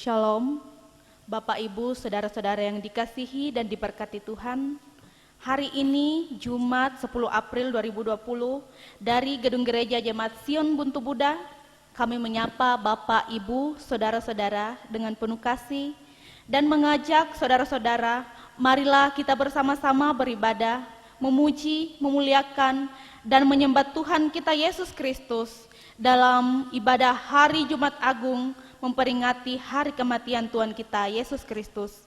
Shalom, Bapak Ibu, Saudara-saudara yang dikasihi dan diberkati Tuhan. Hari ini Jumat 10 April 2020 dari Gedung Gereja Jemaat Sion Buntu Buddha, kami menyapa Bapak, Ibu, Saudara-saudara dengan penuh kasih dan mengajak saudara-saudara, marilah kita bersama-sama beribadah, memuji, memuliakan, dan menyembah Tuhan kita Yesus Kristus dalam ibadah Hari Jumat Agung memperingati hari kematian Tuhan kita Yesus Kristus.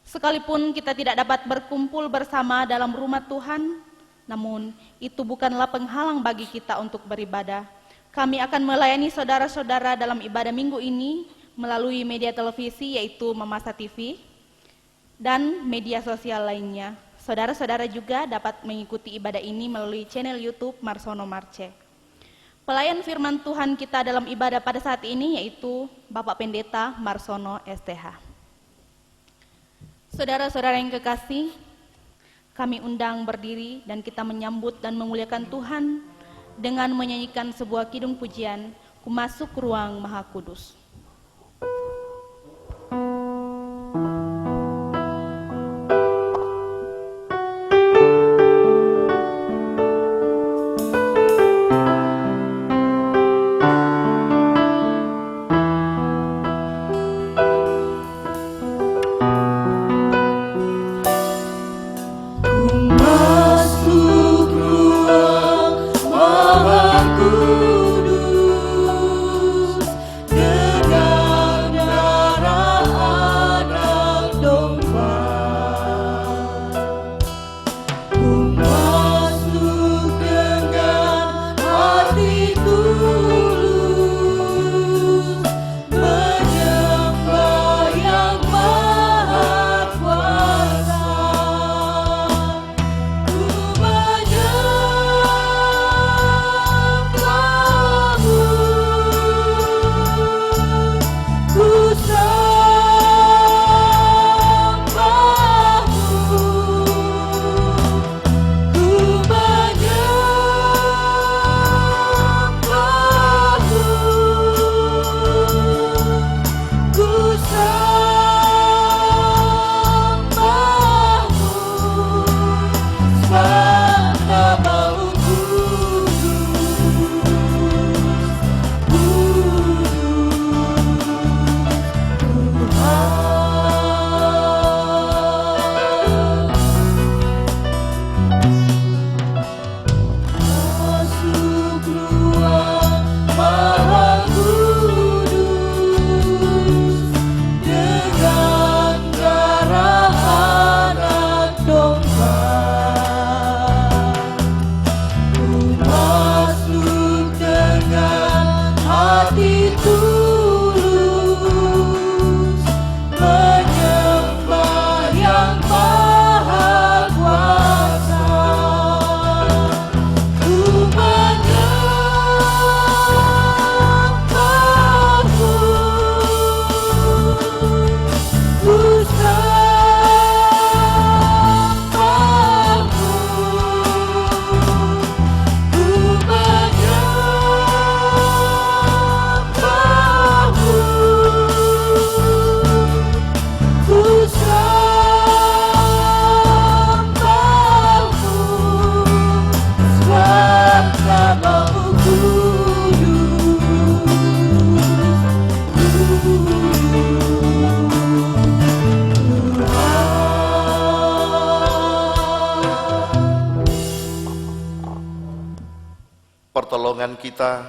Sekalipun kita tidak dapat berkumpul bersama dalam rumah Tuhan, namun itu bukanlah penghalang bagi kita untuk beribadah. Kami akan melayani saudara-saudara dalam ibadah minggu ini melalui media televisi yaitu Mamasa TV dan media sosial lainnya. Saudara-saudara juga dapat mengikuti ibadah ini melalui channel YouTube Marsono Marce. Pelayan firman Tuhan kita dalam ibadah pada saat ini yaitu Bapak Pendeta Marsono STH. Saudara-saudara yang kekasih, kami undang berdiri dan kita menyambut dan memuliakan Tuhan dengan menyanyikan sebuah kidung pujian, Ku Masuk Ruang Maha Kudus. Pertolongan kita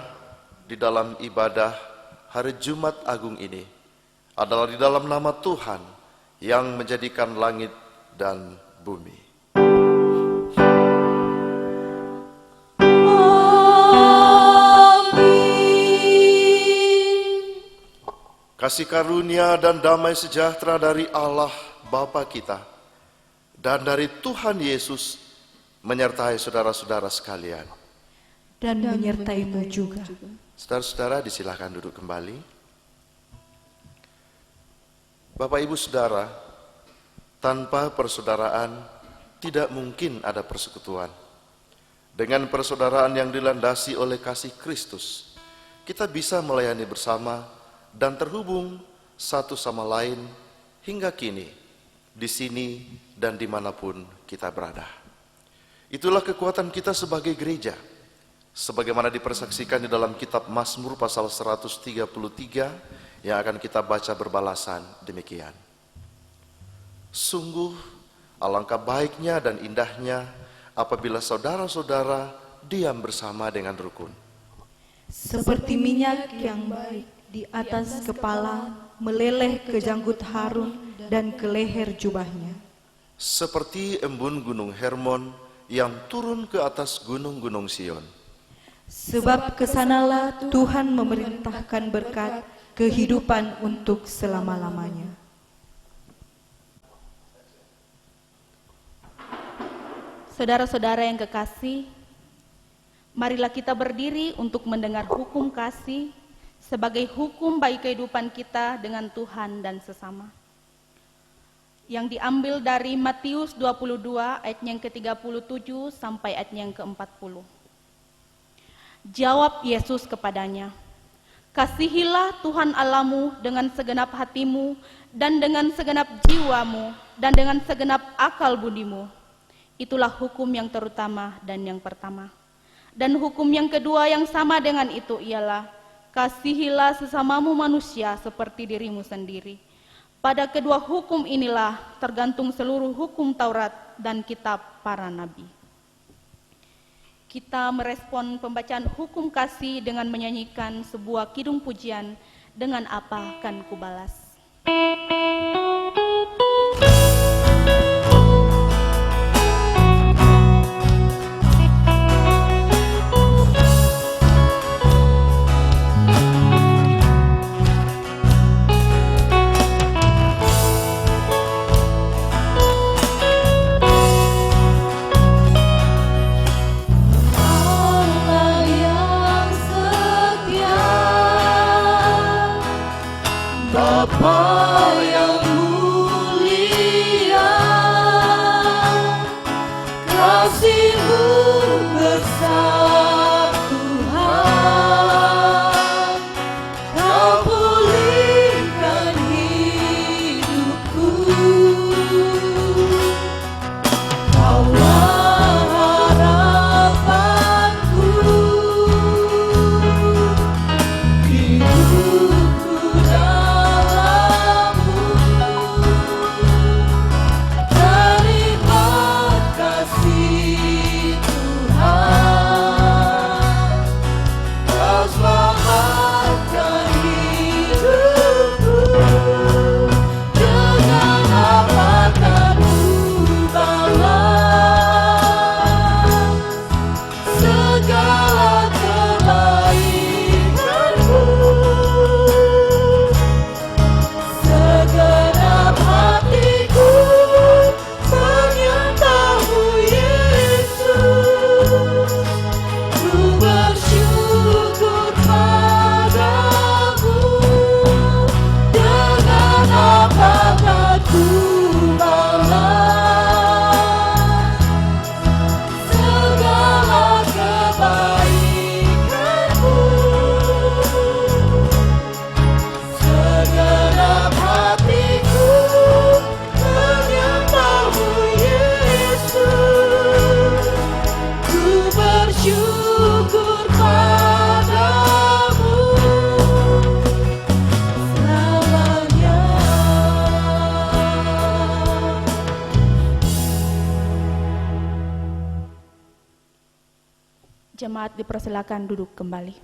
di dalam ibadah hari Jumat Agung ini adalah di dalam nama Tuhan yang menjadikan langit dan bumi. Kasih karunia dan damai sejahtera dari Allah Bapa kita dan dari Tuhan Yesus menyertai saudara-saudara sekalian. Dan menyertaimu juga. Saudara-saudara disilahkan duduk kembali. Bapak Ibu Saudara, tanpa persaudaraan tidak mungkin ada persekutuan. Dengan persaudaraan yang dilandasi oleh kasih Kristus, kita bisa melayani bersama dan terhubung satu sama lain hingga kini, di sini dan dimanapun kita berada. Itulah kekuatan kita sebagai gereja, sebagaimana dipersaksikan di dalam kitab Mazmur pasal 133 yang akan kita baca berbalasan demikian. Sungguh alangkah baiknya dan indahnya apabila saudara-saudara diam bersama dengan rukun. Seperti minyak yang baik di atas kepala meleleh ke janggut Harun dan ke leher jubahnya. Seperti embun gunung Hermon yang turun ke atas gunung-gunung Sion. Sebab kesanalah Tuhan memerintahkan berkat kehidupan untuk selama-lamanya. Saudara-saudara yang kekasih, marilah kita berdiri untuk mendengar hukum kasih sebagai hukum bagi kehidupan kita dengan Tuhan dan sesama. Yang diambil dari Matius 22 ayatnya yang ke-37 sampai ayatnya yang ke-40. Jawab Yesus kepadanya, "Kasihilah Tuhan Allahmu dengan segenap hatimu dan dengan segenap jiwamu dan dengan segenap akal budimu. Itulah hukum yang terutama dan yang pertama. Dan hukum yang kedua yang sama dengan itu ialah, kasihilah sesamamu manusia seperti dirimu sendiri. Pada kedua hukum inilah tergantung seluruh hukum Taurat dan kitab para nabi." Kita merespon pembacaan hukum kasih dengan menyanyikan sebuah kidung pujian, "Dengan apa akan kubalas." Bapa yang mulia, kasih-Mu besar Tuhan, Kau pulihkan hidupku. Kaulah harapanku, hidupku dalam-Mu. Terima kasih Tuhan, Kau selamatkan hidupku. Dengan apa akan kubalas segala kebaikan-Mu? Segenap hatiku menyembah-Mu, Yesus. Ku bersyukur padamu. Dengan apa akan kubalas segala kebaikan-Mu? Segenap hatiku menyembah-Mu, Yesus. Ku bersyukur padamu selamanya. Jemaat dipersilakan duduk kembali.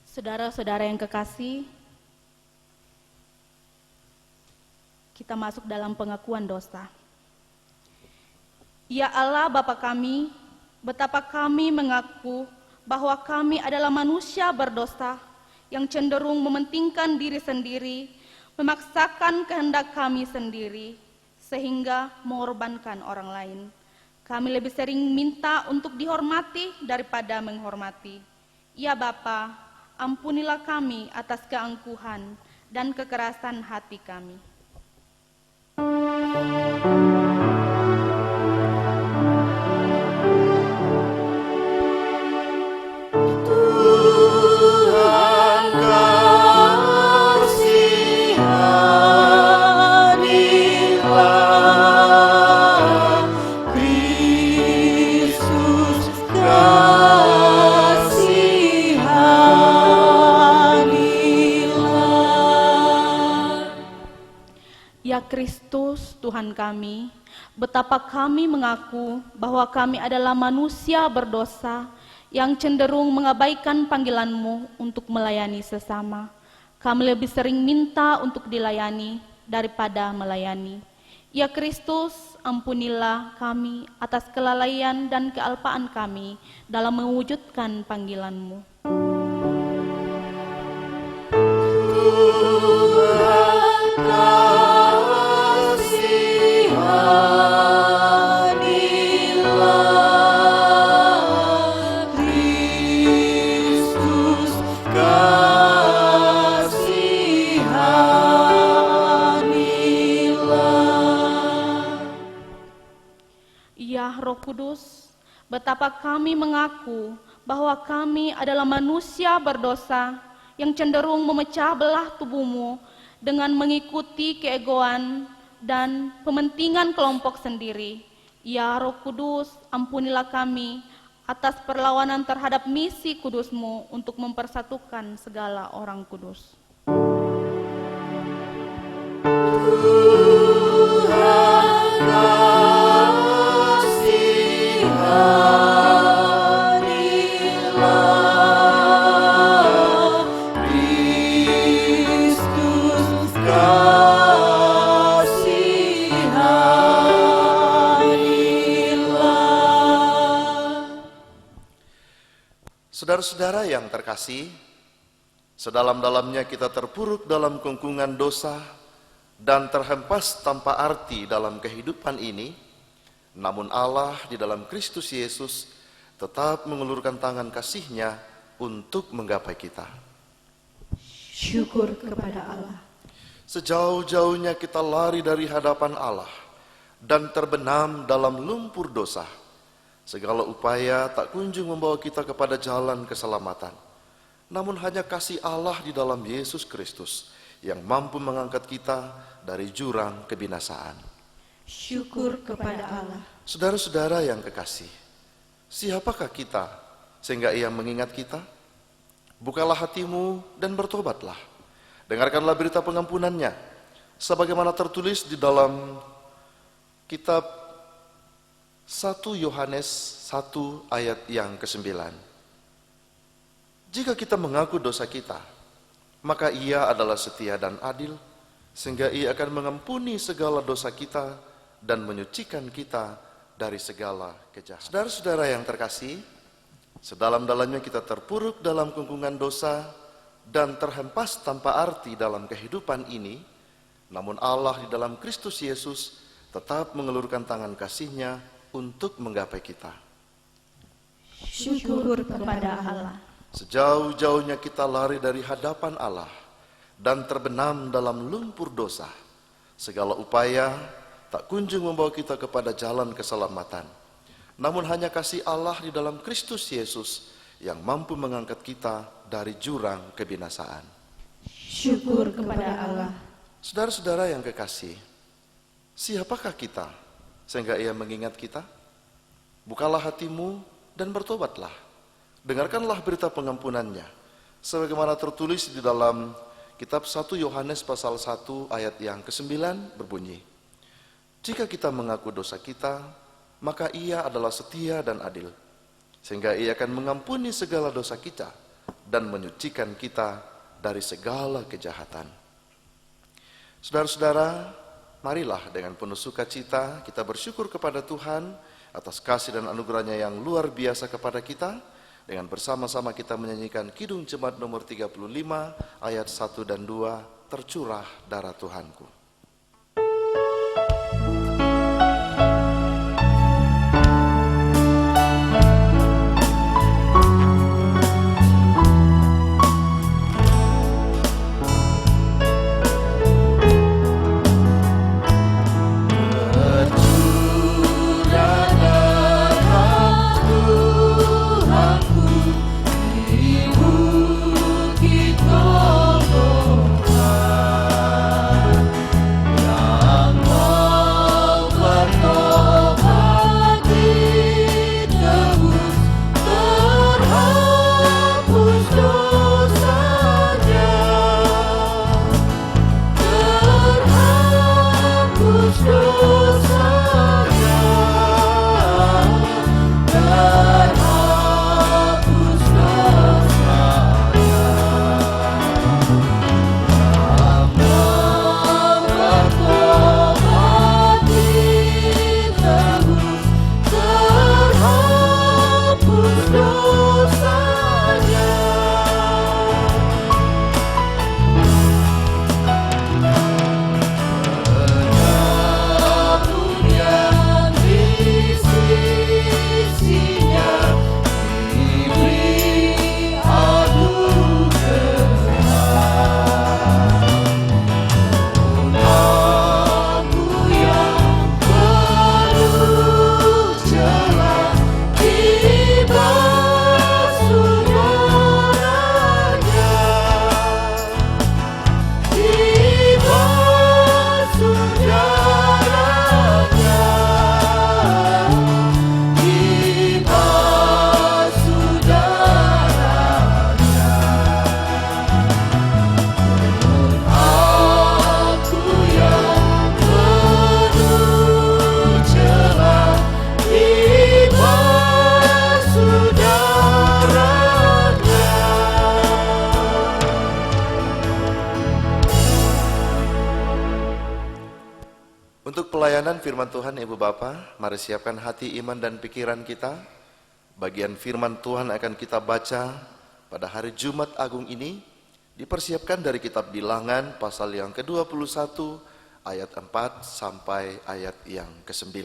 Saudara-saudara yang kekasih, kita masuk dalam pengakuan dosa. Ya Allah Bapa kami, betapa kami mengaku bahwa kami adalah manusia berdosa yang cenderung mementingkan diri sendiri, memaksakan kehendak kami sendiri, sehingga mengorbankan orang lain. Kami lebih sering minta untuk dihormati daripada menghormati. Ya Bapa, ampunilah kami atas keangkuhan dan kekerasan hati kami. Tuhan kami Ya Kristus, Tuhan kami, betapa kami mengaku bahwa kami adalah manusia berdosa yang cenderung mengabaikan panggilan-Mu untuk melayani sesama. Kami lebih sering minta untuk dilayani daripada melayani. Ya Kristus, ampunilah kami atas kelalaian dan kealpaan kami dalam mewujudkan panggilan-Mu. Ya Roh Kudus, betapa kami mengaku bahwa kami adalah manusia berdosa yang cenderung memecah belah tubuh-Mu dengan mengikuti keegoan dan pementingan kelompok sendiri. Ya Roh Kudus, ampunilah kami atas perlawanan terhadap misi kudus-Mu untuk mempersatukan segala orang kudus. Saudara-saudara yang terkasih, sedalam-dalamnya kita terpuruk dalam kungkungan dosa dan terhempas tanpa arti dalam kehidupan ini, namun Allah di dalam Kristus Yesus tetap mengulurkan tangan kasih-Nya untuk menggapai kita. Syukur kepada Allah. Sejauh-jauhnya kita lari dari hadapan Allah dan terbenam dalam lumpur dosa. Segala upaya tak kunjung membawa kita kepada jalan keselamatan. Namun hanya kasih Allah di dalam Yesus Kristus yang mampu mengangkat kita dari jurang kebinasaan. Syukur kepada Allah. Saudara-saudara yang kekasih, siapakah kita sehingga Ia mengingat kita? Bukalah hatimu dan bertobatlah. Dengarkanlah berita pengampunan-Nya, sebagaimana tertulis di dalam kitab 1 Yohanes 1 ayat yang ke-9. Jika kita mengaku dosa kita, maka Ia adalah setia dan adil, sehingga Ia akan mengampuni segala dosa kita dan menyucikan kita dari segala kejahatan. Saudara-saudara yang terkasih, sedalam-dalamnya kita terpuruk dalam kungkungan dosa dan terhempas tanpa arti dalam kehidupan ini, namun Allah di dalam Kristus Yesus tetap mengelurkan tangan kasih-Nya untuk menggapai kita. Syukur kepada Allah. Sejauh-jauhnya kita lari dari hadapan Allah dan terbenam dalam lumpur dosa. Segala upaya tak kunjung membawa kita kepada jalan keselamatan. Namun hanya kasih Allah di dalam Kristus Yesus yang mampu mengangkat kita dari jurang kebinasaan. Syukur kepada Allah. Saudara-saudara yang kekasih, siapakah kita sehingga Ia mengingat kita? Bukalah hatimu dan bertobatlah. Dengarkanlah berita pengampunan-Nya, sebagaimana tertulis di dalam kitab 1 Yohanes pasal 1 ayat yang ke-9 berbunyi, jika kita mengaku dosa kita, maka Ia adalah setia dan adil, sehingga Ia akan mengampuni segala dosa kita dan menyucikan kita dari segala kejahatan. Saudara-saudara, marilah dengan penuh sukacita kita bersyukur kepada Tuhan atas kasih dan anugerah-Nya yang luar biasa kepada kita, dengan bersama-sama kita menyanyikan Kidung Jemaat nomor 35 ayat 1 dan 2, tercurah darah Tuhanku. Untuk pelayanan firman Tuhan, Ibu Bapa, mari siapkan hati, iman, dan pikiran kita. Bagian firman Tuhan akan kita baca pada hari Jumat Agung ini, dipersiapkan dari kitab Bilangan pasal yang ke-21 ayat 4 sampai ayat yang ke-9.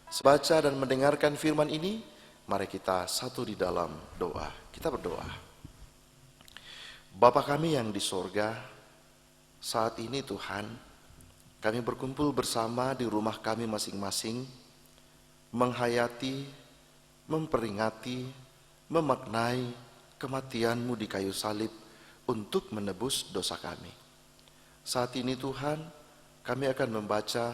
Sebaca dan mendengarkan firman ini, mari kita satu di dalam doa. Kita berdoa. Bapa kami yang di sorga, saat ini Tuhan, kami berkumpul bersama di rumah kami masing-masing, menghayati, memperingati, memaknai kematian-Mu di kayu salib untuk menebus dosa kami. Saat ini Tuhan, kami akan membaca,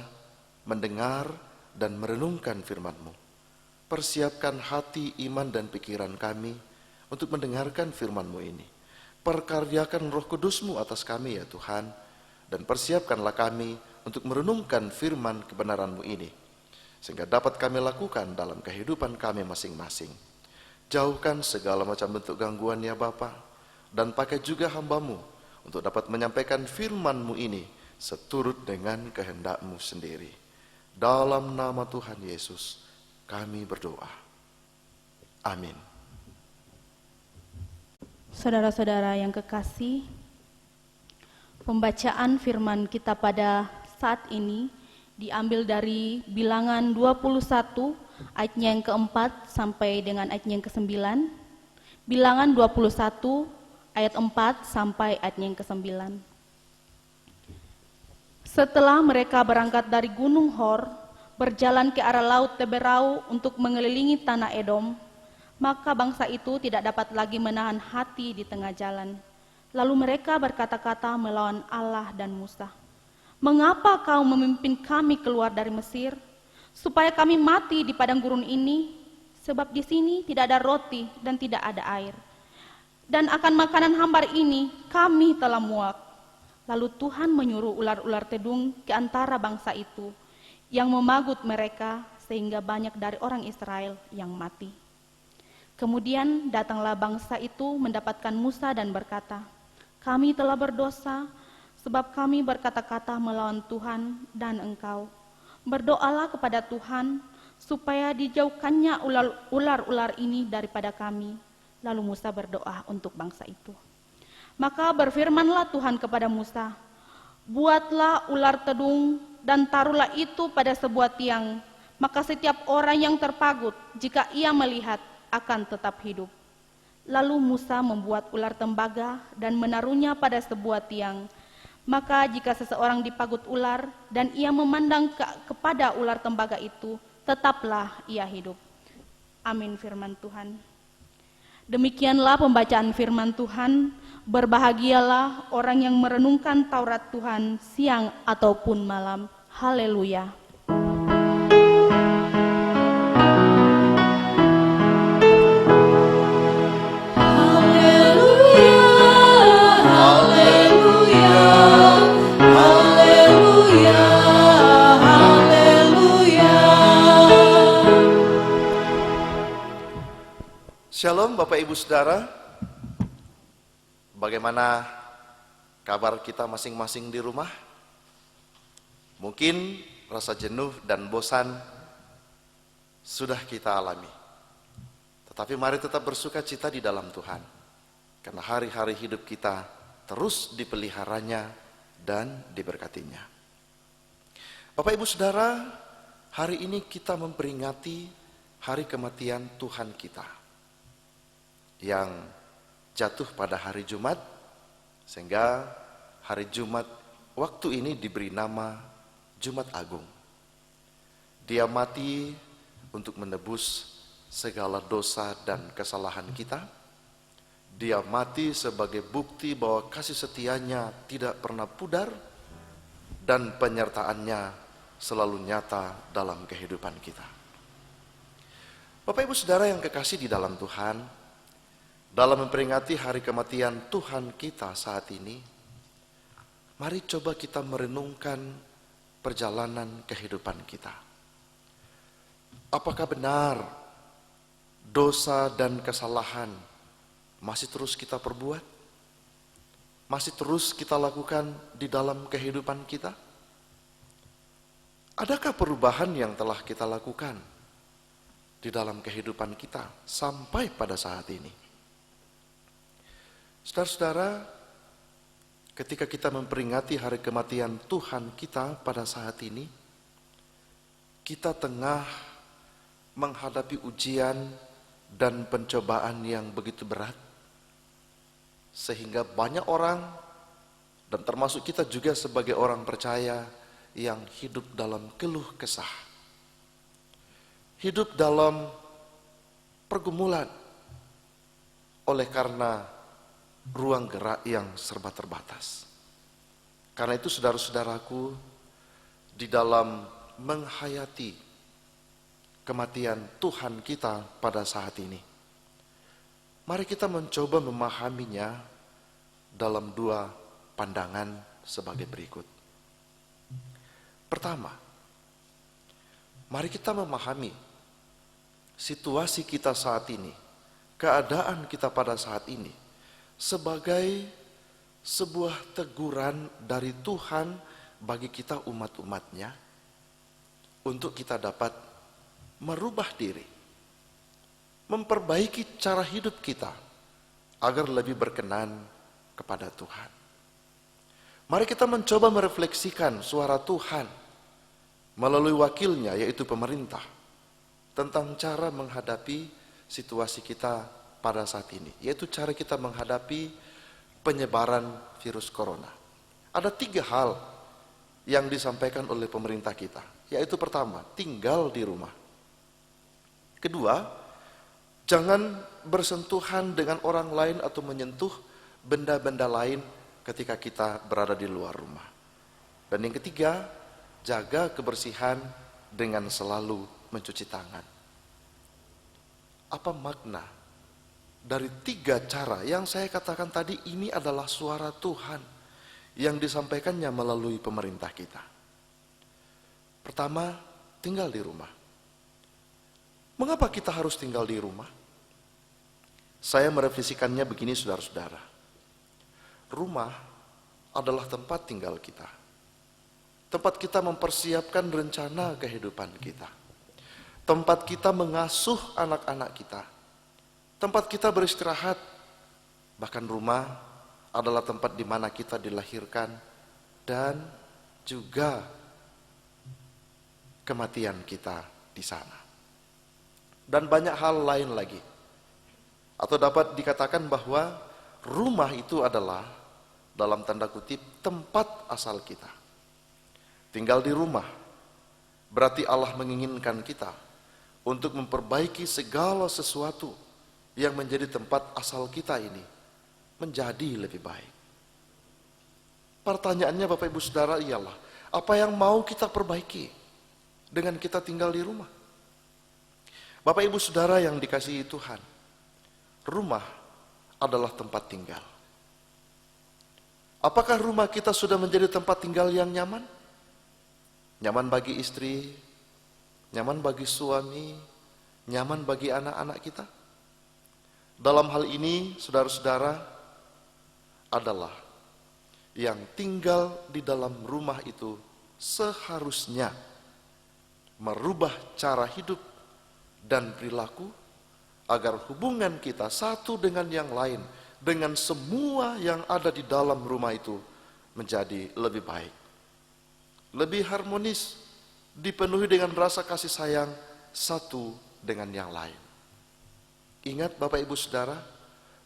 mendengar, dan merenungkan firman-Mu. Persiapkan hati, iman, dan pikiran kami untuk mendengarkan firman-Mu ini. Perkaryakan Roh Kudus-Mu atas kami ya Tuhan, dan persiapkanlah kami untuk merenungkan firman kebenaran-Mu ini, sehingga dapat kami lakukan dalam kehidupan kami masing-masing. Jauhkan segala macam bentuk gangguan ya Bapa, dan pakai juga hamba-Mu untuk dapat menyampaikan firman-Mu ini seturut dengan kehendak-Mu sendiri. Dalam nama Tuhan Yesus kami berdoa. Amin. Saudara-saudara yang kekasih, pembacaan firman kita pada saat ini diambil dari Bilangan 21 ayatnya yang keempat sampai dengan ayatnya yang ke-9. Bilangan 21 ayat 4 sampai ayatnya yang ke-9. Setelah mereka berangkat dari Gunung Hor, berjalan ke arah Laut Teberau untuk mengelilingi tanah Edom, maka bangsa itu tidak dapat lagi menahan hati di tengah jalan. Lalu mereka berkata-kata melawan Allah dan Musa, "Mengapa kau memimpin kami keluar dari Mesir, supaya kami mati di padang gurun ini? Sebab di sini tidak ada roti dan tidak ada air. Dan akan makanan hambar ini kami telah muak." Lalu Tuhan menyuruh ular-ular tedung ke antara bangsa itu, yang memagut mereka sehingga banyak dari orang Israel yang mati. Kemudian datanglah bangsa itu mendapatkan Musa dan berkata, "Kami telah berdosa, sebab kami berkata-kata melawan Tuhan dan engkau. Berdoalah kepada Tuhan, supaya dijauhkannya ular-ular ini daripada kami." Lalu Musa berdoa untuk bangsa itu. Maka berfirmanlah Tuhan kepada Musa, "Buatlah ular tedung dan taruhlah itu pada sebuah tiang, maka setiap orang yang terpagut, jika ia melihat, akan tetap hidup." Lalu Musa membuat ular tembaga dan menaruhnya pada sebuah tiang. Maka jika seseorang dipagut ular dan ia memandang kepada ular tembaga itu, tetaplah ia hidup. Amin firman Tuhan. Demikianlah pembacaan firman Tuhan. Berbahagialah orang yang merenungkan Taurat Tuhan siang ataupun malam. Haleluya. Shalom Bapak Ibu Saudara, bagaimana kabar kita masing-masing di rumah? Mungkin rasa jenuh dan bosan sudah kita alami, tetapi mari tetap bersuka cita di dalam Tuhan, karena hari-hari hidup kita terus dipeliharanya dan diberkatinya. Bapak Ibu Saudara, hari ini kita memperingati hari kematian Tuhan kita yang jatuh pada hari Jumat, sehingga hari Jumat waktu ini diberi nama Jumat Agung. Dia mati untuk menebus segala dosa dan kesalahan kita. Dia mati sebagai bukti bahwa kasih setianya tidak pernah pudar dan penyertaannya selalu nyata dalam kehidupan kita. Bapak Ibu Saudara yang kekasih di dalam Tuhan, dalam memperingati hari kematian Tuhan kita saat ini, mari coba kita merenungkan perjalanan kehidupan kita. Apakah benar dosa dan kesalahan masih terus kita perbuat? Masih terus kita lakukan di dalam kehidupan kita? Adakah perubahan yang telah kita lakukan di dalam kehidupan kita sampai pada saat ini? Saudara-saudara, ketika kita memperingati hari kematian Tuhan kita pada saat ini, kita tengah menghadapi ujian dan pencobaan yang begitu berat, sehingga banyak orang, dan termasuk kita juga sebagai orang percaya, yang hidup dalam keluh kesah, hidup dalam pergumulan, oleh karena ruang gerak yang serba terbatas. Karena itu saudara-saudaraku, di dalam menghayati kematian Tuhan kita pada saat ini, mari kita mencoba memahaminya dalam dua pandangan sebagai berikut. Pertama, mari kita memahami situasi kita saat ini, keadaan kita pada saat ini, sebagai sebuah teguran dari Tuhan bagi kita umat-umatnya, untuk kita dapat merubah diri, memperbaiki cara hidup kita agar lebih berkenan kepada Tuhan. Mari kita mencoba merefleksikan suara Tuhan melalui wakilnya, yaitu pemerintah, tentang cara menghadapi situasi kita pada saat ini, yaitu cara kita menghadapi penyebaran virus corona. Ada 3 hal yang disampaikan oleh pemerintah kita, yaitu pertama, tinggal di rumah. Kedua, jangan bersentuhan dengan orang lain atau menyentuh benda-benda lain ketika kita berada di luar rumah. Dan yang ketiga, jaga kebersihan dengan selalu mencuci tangan. Apa makna dari 3 cara yang saya katakan tadi? Ini adalah suara Tuhan yang disampaikannya melalui pemerintah kita. Pertama, tinggal di rumah. Mengapa kita harus tinggal di rumah? Saya merefleksikannya begini, saudara-saudara. Rumah adalah tempat tinggal kita. Tempat kita mempersiapkan rencana kehidupan kita. Tempat kita mengasuh anak-anak kita. Tempat kita beristirahat. Bahkan rumah adalah tempat di mana kita dilahirkan dan juga kematian kita di sana. Dan banyak hal lain lagi. Atau dapat dikatakan bahwa rumah itu adalah, dalam tanda kutip, tempat asal kita. Tinggal di rumah berarti Allah menginginkan kita untuk memperbaiki segala sesuatu yang menjadi tempat asal kita ini menjadi lebih baik. Pertanyaannya Bapak Ibu Saudara ialah, apa yang mau kita perbaiki dengan kita tinggal di rumah? Bapak Ibu Saudara yang dikasihi Tuhan, rumah adalah tempat tinggal. Apakah rumah kita sudah menjadi tempat tinggal yang nyaman? Nyaman bagi istri, nyaman bagi suami, nyaman bagi anak-anak kita? Dalam hal ini, saudara-saudara, adalah yang tinggal di dalam rumah itu seharusnya merubah cara hidup dan perilaku agar hubungan kita satu dengan yang lain, dengan semua yang ada di dalam rumah itu menjadi lebih baik, lebih harmonis, dipenuhi dengan rasa kasih sayang satu dengan yang lain. Ingat Bapak Ibu Saudara,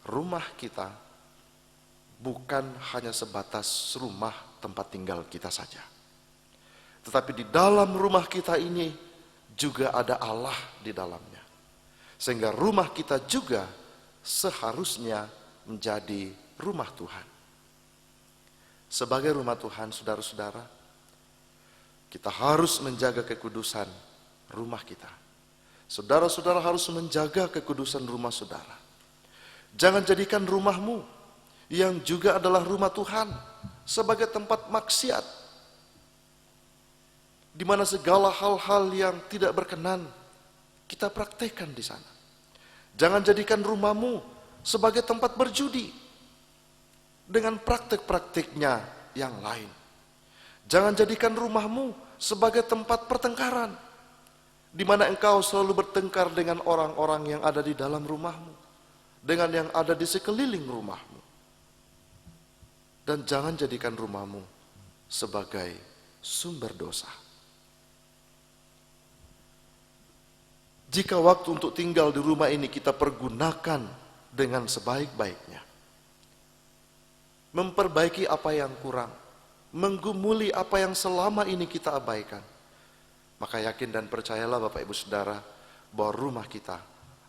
rumah kita bukan hanya sebatas rumah tempat tinggal kita saja. Tetapi di dalam rumah kita ini juga ada Allah di dalamnya. Sehingga rumah kita juga seharusnya menjadi rumah Tuhan. Sebagai rumah Tuhan, saudara-saudara, kita harus menjaga kekudusan rumah kita. Saudara-saudara harus menjaga kekudusan rumah saudara. Jangan jadikan rumahmu, yang juga adalah rumah Tuhan, sebagai tempat maksiat, di mana segala hal-hal yang tidak berkenan kita praktekkan di sana. Jangan jadikan rumahmu sebagai tempat berjudi dengan praktek-prakteknya yang lain. Jangan jadikan rumahmu sebagai tempat pertengkaran, di mana engkau selalu bertengkar dengan orang-orang yang ada di dalam rumahmu, dengan yang ada di sekeliling rumahmu. Dan jangan jadikan rumahmu sebagai sumber dosa. Jika waktu untuk tinggal di rumah ini kita pergunakan dengan sebaik-baiknya, memperbaiki apa yang kurang, menggumuli apa yang selama ini kita abaikan, maka yakin dan percayalah Bapak Ibu Saudara, bahwa rumah kita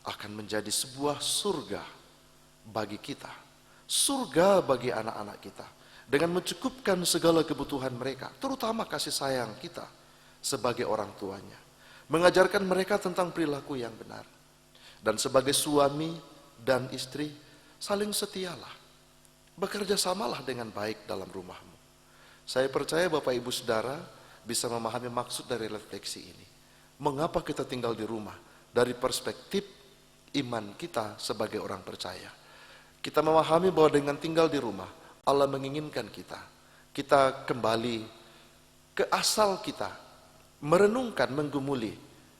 akan menjadi sebuah surga bagi kita, surga bagi anak-anak kita, dengan mencukupkan segala kebutuhan mereka, terutama kasih sayang kita sebagai orang tuanya, mengajarkan mereka tentang perilaku yang benar. Dan sebagai suami dan istri, saling setialah, bekerja samalah dengan baik dalam rumahmu. Saya percaya Bapak Ibu Saudara bisa memahami maksud dari refleksi ini. Mengapa kita tinggal di rumah? Dari perspektif iman kita sebagai orang percaya. Kita memahami bahwa dengan tinggal di rumah, Allah menginginkan kita kembali ke asal kita, merenungkan, menggumuli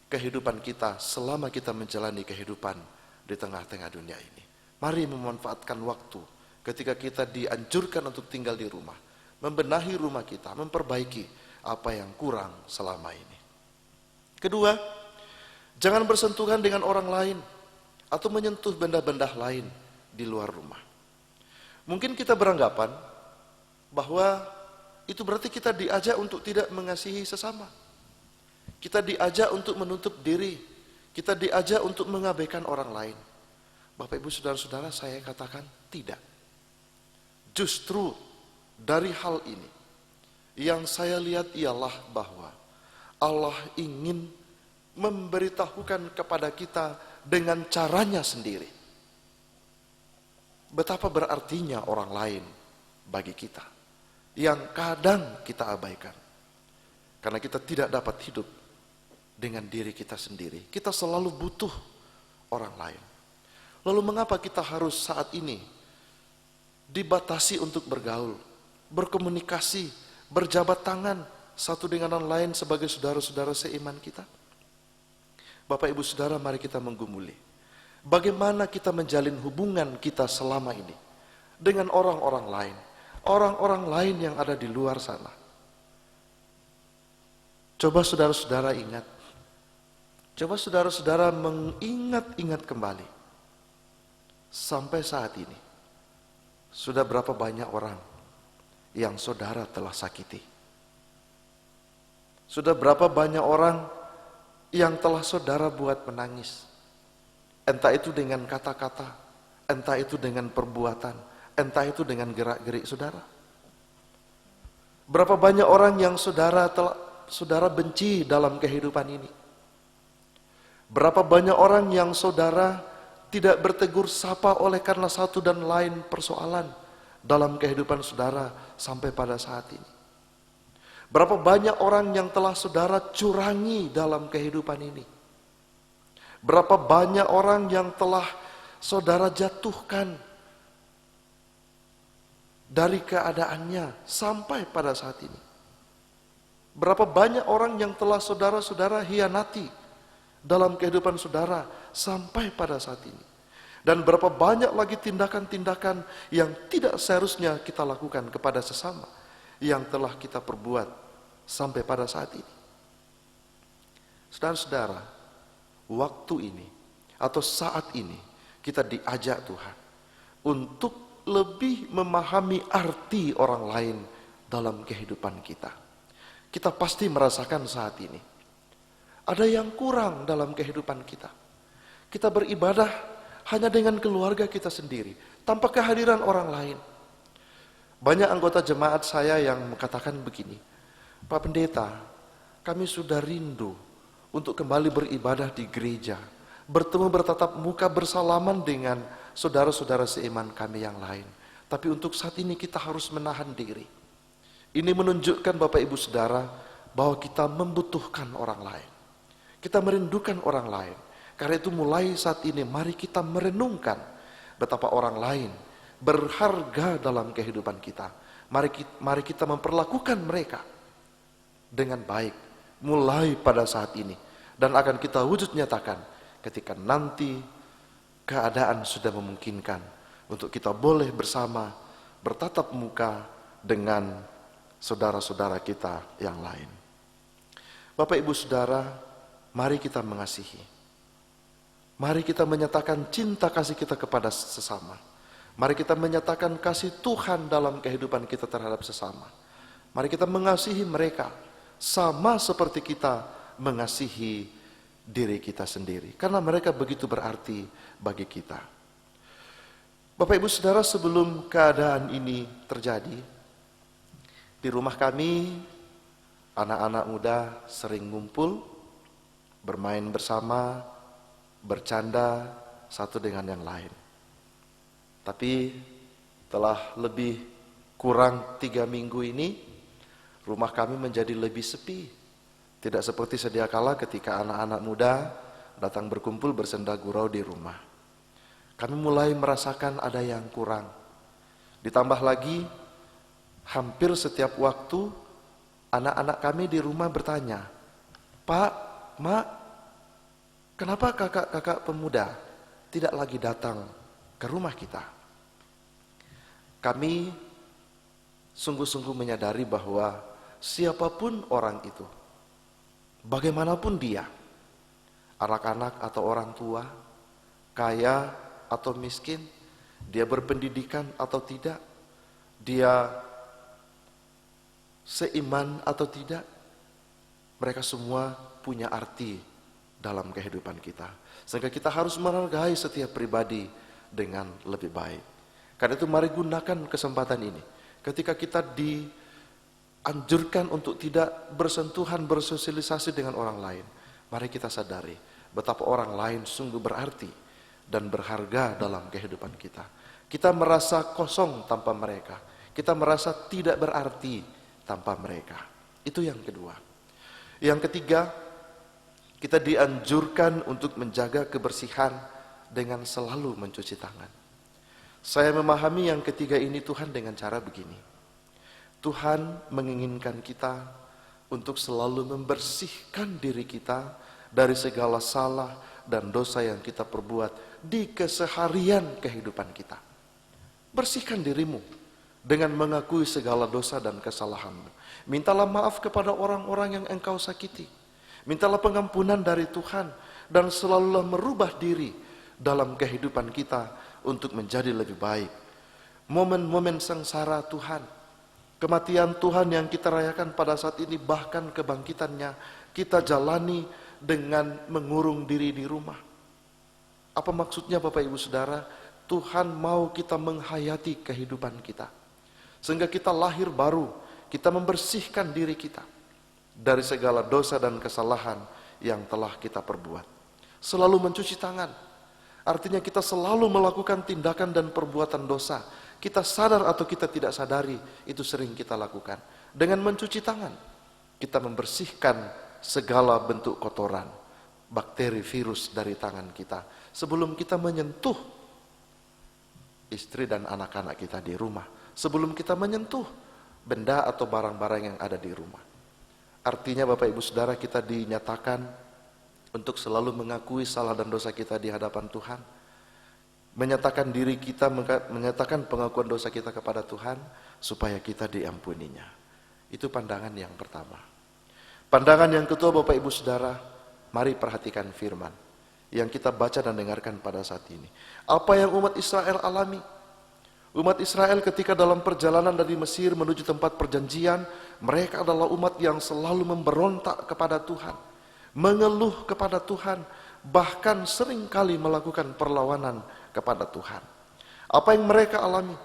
kehidupan kita selama kita menjalani kehidupan di tengah-tengah dunia ini. Mari memanfaatkan waktu ketika kita dianjurkan untuk tinggal di rumah, membenahi rumah kita, memperbaiki apa yang kurang selama ini. Kedua, jangan bersentuhan dengan orang lain atau menyentuh benda-benda lain di luar rumah. Mungkin kita beranggapan bahwa itu berarti kita diajak untuk tidak mengasihi sesama. Kita diajak untuk menutup diri. Kita diajak untuk mengabaikan orang lain. Bapak Ibu Saudara-saudara, saya katakan tidak. Justru dari hal ini yang saya lihat ialah bahwa Allah ingin memberitahukan kepada kita dengan caranya sendiri betapa berartinya orang lain bagi kita, yang kadang kita abaikan karena kita tidak dapat hidup dengan diri kita sendiri. Kita selalu butuh orang lain. Lalu mengapa kita harus saat ini dibatasi untuk bergaul, berkomunikasi, berjabat tangan satu dengan yang lain sebagai saudara-saudara seiman kita? Bapak Ibu Saudara, mari kita menggumuli bagaimana kita menjalin hubungan kita selama ini dengan orang-orang lain yang ada di luar sana. Coba saudara-saudara ingat, coba saudara-saudara mengingat-ingat kembali, sampai saat ini sudah berapa banyak orang yang saudara telah sakiti? Sudah berapa banyak orang yang telah saudara buat menangis? Entah itu dengan kata-kata, entah itu dengan perbuatan, entah itu dengan gerak-gerik saudara. Berapa banyak orang yang saudara benci dalam kehidupan ini? Berapa banyak orang yang saudara tidak bertegur sapa oleh karena satu dan lain persoalan dalam kehidupan saudara sampai pada saat ini? Berapa banyak orang yang telah saudara curangi dalam kehidupan ini? Berapa banyak orang yang telah saudara jatuhkan dari keadaannya sampai pada saat ini? Berapa banyak orang yang telah saudara-saudara hianati dalam kehidupan saudara sampai pada saat ini? Dan berapa banyak lagi tindakan-tindakan yang tidak seharusnya kita lakukan kepada sesama yang telah kita perbuat sampai pada saat ini? Saudara-saudara, waktu ini atau saat ini kita diajak Tuhan untuk lebih memahami arti orang lain dalam kehidupan kita. Kita pasti merasakan saat ini ada yang kurang dalam kehidupan kita. Kita beribadah hanya dengan keluarga kita sendiri, tanpa kehadiran orang lain. Banyak anggota jemaat saya yang mengatakan begini, Pak Pendeta, kami sudah rindu untuk kembali beribadah di gereja, bertemu bertatap muka bersalaman dengan saudara-saudara seiman kami yang lain. Tapi untuk saat ini kita harus menahan diri. Ini menunjukkan Bapak Ibu Saudara bahwa kita membutuhkan orang lain. Kita merindukan orang lain. Karena itu mulai saat ini mari kita merenungkan betapa orang lain berharga dalam kehidupan kita. Mari kita memperlakukan mereka dengan baik mulai pada saat ini, dan akan kita wujud nyatakan ketika nanti keadaan sudah memungkinkan untuk kita boleh bersama bertatap muka dengan saudara-saudara kita yang lain. Bapak Ibu Saudara, mari kita mengasihi. Mari kita menyatakan cinta kasih kita kepada sesama. Mari kita menyatakan kasih Tuhan dalam kehidupan kita terhadap sesama. Mari kita mengasihi mereka sama seperti kita mengasihi diri kita sendiri, karena mereka begitu berarti bagi kita. Bapak Ibu Saudara, sebelum keadaan ini terjadi, di rumah kami anak-anak muda sering ngumpul, bermain bersama, bercanda satu dengan yang lain. Tapi telah lebih kurang 3 minggu ini, rumah kami menjadi lebih sepi. Tidak seperti sedia kala ketika anak-anak muda datang berkumpul bersenda gurau di rumah. Kami mulai merasakan ada yang kurang. Ditambah lagi, hampir setiap waktu anak-anak kami di rumah bertanya, "Pak, Mak, kenapa kakak-kakak pemuda tidak lagi datang ke rumah kita?" Kami sungguh-sungguh menyadari bahwa siapapun orang itu, bagaimanapun dia, anak-anak atau orang tua, kaya atau miskin, dia berpendidikan atau tidak, dia seiman atau tidak, mereka semua punya arti dalam kehidupan kita. Sehingga kita harus menghargai setiap pribadi dengan lebih baik. Karena itu mari gunakan kesempatan ini. Ketika kita dianjurkan untuk tidak bersentuhan, bersosialisasi dengan orang lain, mari kita sadari betapa orang lain sungguh berarti dan berharga dalam kehidupan kita. Kita merasa kosong tanpa mereka. Kita merasa tidak berarti tanpa mereka. Itu yang kedua. Yang ketiga, kita dianjurkan untuk menjaga kebersihan dengan selalu mencuci tangan. Saya memahami yang ketiga ini Tuhan dengan cara begini. Tuhan menginginkan kita untuk selalu membersihkan diri kita dari segala salah dan dosa yang kita perbuat di keseharian kehidupan kita. Bersihkan dirimu dengan mengakui segala dosa dan kesalahanmu. Mintalah maaf kepada orang-orang yang engkau sakiti. Mintalah pengampunan dari Tuhan dan selalulah merubah diri dalam kehidupan kita untuk menjadi lebih baik. Momen-momen sengsara Tuhan, kematian Tuhan yang kita rayakan pada saat ini, bahkan kebangkitannya, kita jalani dengan mengurung diri di rumah. Apa maksudnya Bapak Ibu Saudara? Tuhan mau kita menghayati kehidupan kita, sehingga kita lahir baru, kita membersihkan diri kita dari segala dosa dan kesalahan yang telah kita perbuat. Selalu mencuci tangan, artinya kita selalu melakukan tindakan dan perbuatan dosa. Kita sadar atau kita tidak sadari, itu sering kita lakukan. Dengan mencuci tangan, kita membersihkan segala bentuk kotoran, bakteri, virus dari tangan kita. Sebelum kita menyentuh istri dan anak-anak kita di rumah, sebelum kita menyentuh benda atau barang-barang yang ada di rumah. Artinya Bapak Ibu Saudara, kita dinyatakan untuk selalu mengakui salah dan dosa kita di hadapan Tuhan, menyatakan diri kita, menyatakan pengakuan dosa kita kepada Tuhan supaya kita diampuninya. Itu pandangan yang pertama. Pandangan yang kedua Bapak Ibu Saudara, mari perhatikan firman yang kita baca dan dengarkan pada saat ini. Apa yang umat Israel alami? Umat Israel ketika dalam perjalanan dari Mesir menuju tempat perjanjian, mereka adalah umat yang selalu memberontak kepada Tuhan, mengeluh kepada Tuhan, bahkan seringkali melakukan perlawanan kepada Tuhan. Apa yang mereka alami?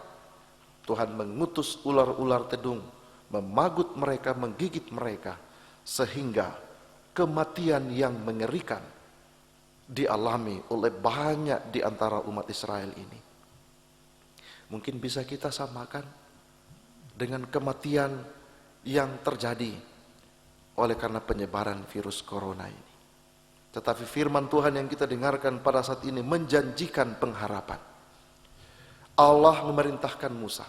Tuhan mengutus ular-ular tedung, memagut mereka, menggigit mereka, sehingga kematian yang mengerikan dialami oleh banyak di antara umat Israel ini. Mungkin bisa kita samakan dengan kematian yang terjadi oleh karena penyebaran virus corona ini. Tetapi firman Tuhan yang kita dengarkan pada saat ini menjanjikan pengharapan. Allah memerintahkan Musa,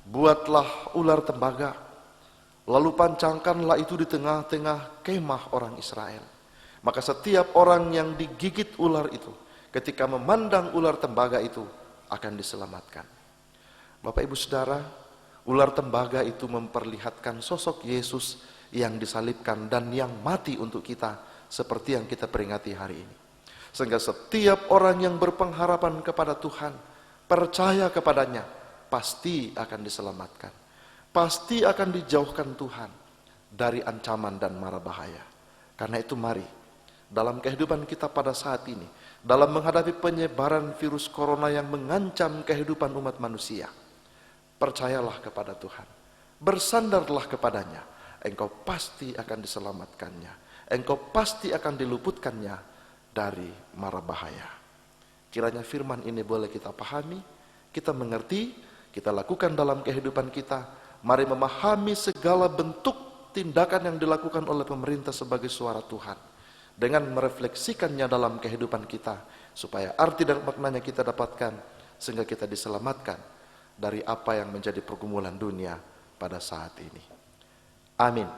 buatlah ular tembaga, Lalu pancangkanlah itu di tengah-tengah kemah orang Israel. Maka setiap orang yang digigit ular itu, ketika memandang ular tembaga itu, akan diselamatkan. Bapak Ibu Saudara, ular tembaga itu memperlihatkan sosok Yesus yang disalibkan dan yang mati untuk kita, seperti yang kita peringati hari ini. Sehingga setiap orang yang berpengharapan kepada Tuhan, percaya kepadanya, pasti akan diselamatkan. Pasti akan dijauhkan Tuhan dari ancaman dan mara bahaya. Karena itu mari, dalam kehidupan kita pada saat ini, dalam menghadapi penyebaran virus corona yang mengancam kehidupan umat manusia, percayalah kepada Tuhan, bersandarlah kepadanya, engkau pasti akan diselamatkannya, engkau pasti akan diluputkannya dari mara bahaya. Kiranya firman ini boleh kita pahami, kita mengerti, kita lakukan dalam kehidupan kita. Mari memahami segala bentuk tindakan yang dilakukan oleh pemerintah sebagai suara Tuhan, dengan merefleksikannya dalam kehidupan kita, supaya arti dan maknanya kita dapatkan, sehingga kita diselamatkan dari apa yang menjadi pergumulan dunia pada saat ini. Amin.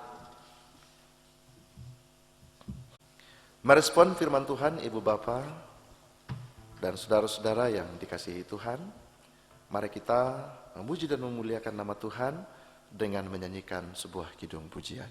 Merespon firman Tuhan, Ibu Bapa dan saudara-saudara yang dikasihi Tuhan, mari kita memuji dan memuliakan nama Tuhan dengan menyanyikan sebuah kidung pujian.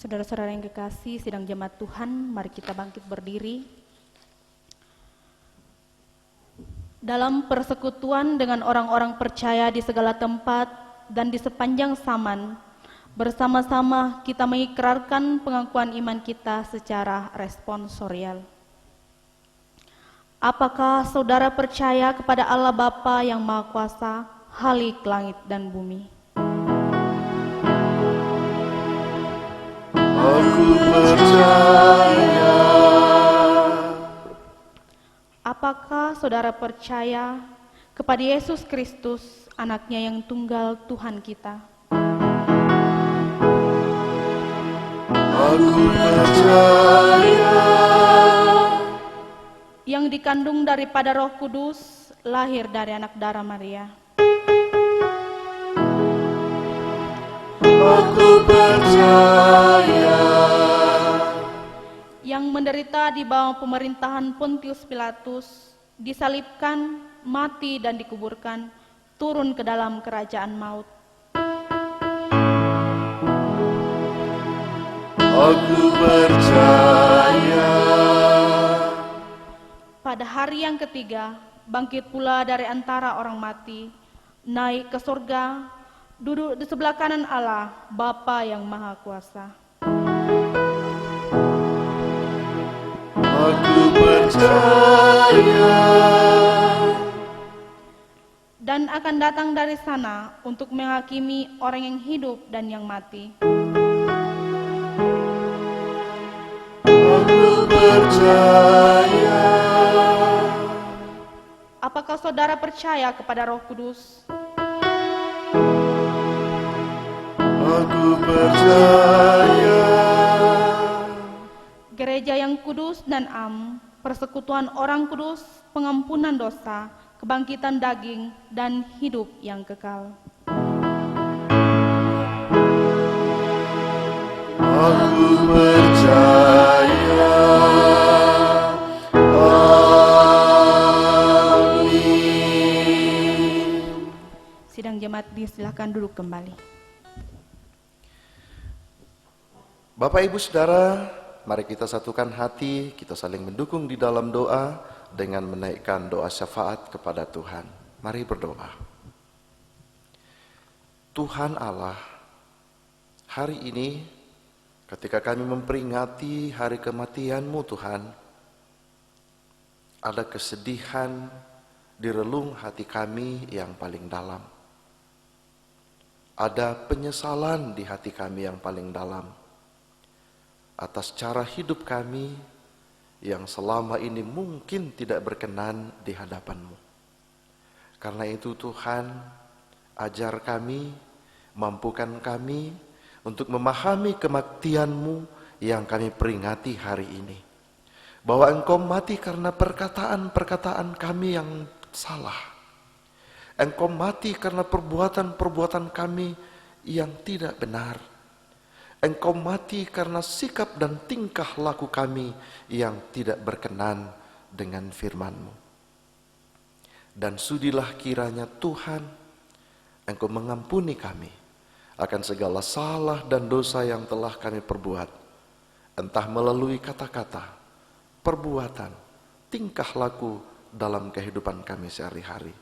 Saudara-saudara yang kekasih, sidang jemaat Tuhan, mari kita bangkit berdiri. Dalam persekutuan dengan orang-orang percaya di segala tempat dan di sepanjang zaman, bersama-sama kita mengikrarkan pengakuan iman kita secara responsorial. Apakah saudara percaya kepada Allah Bapa yang Maha Kuasa, Khalik langit dan bumi? Aku percaya. Apakah saudara percaya kepada Yesus Kristus, anaknya yang tunggal Tuhan kita? Aku percaya. Yang dikandung daripada Roh Kudus, lahir dari anak darah Maria. Aku percaya. Yang menderita di bawah pemerintahan Pontius Pilatus, disalibkan, mati dan dikuburkan, turun ke dalam kerajaan maut. Aku percaya. Pada hari yang ketiga, bangkit pula dari antara orang mati, naik ke surga, duduk di sebelah kanan Allah, Bapa yang Maha Kuasa. Aku percaya. Dan akan datang dari sana untuk menghakimi orang yang hidup dan yang mati. Aku percaya. Apakah saudara percaya kepada Roh Kudus? Aku percaya. Gereja yang kudus dan am, persekutuan orang kudus, pengampunan dosa, kebangkitan daging, dan hidup yang kekal. Aku percaya. Amin. Sidang jemaat disilakan duduk kembali. Bapak Ibu Saudara, mari kita satukan hati, kita saling mendukung di dalam doa dengan menaikkan doa syafaat kepada Tuhan. Mari berdoa. Tuhan Allah, hari ini ketika kami memperingati hari kematian-Mu Tuhan, ada kesedihan di relung hati kami yang paling dalam. Ada penyesalan di hati kami yang paling dalam atas cara hidup kami yang selama ini mungkin tidak berkenan di hadapan-Mu. Karena itu Tuhan, ajar kami, mampukan kami untuk memahami kematian-Mu yang kami peringati hari ini. Bahwa Engkau mati karena perkataan-perkataan kami yang salah. Engkau mati karena perbuatan-perbuatan kami yang tidak benar. Engkau mati karena sikap dan tingkah laku kami yang tidak berkenan dengan firman-Mu. Dan sudilah kiranya Tuhan, Engkau mengampuni kami akan segala salah dan dosa yang telah kami perbuat. Entah melalui kata-kata, perbuatan, tingkah laku dalam kehidupan kami sehari-hari.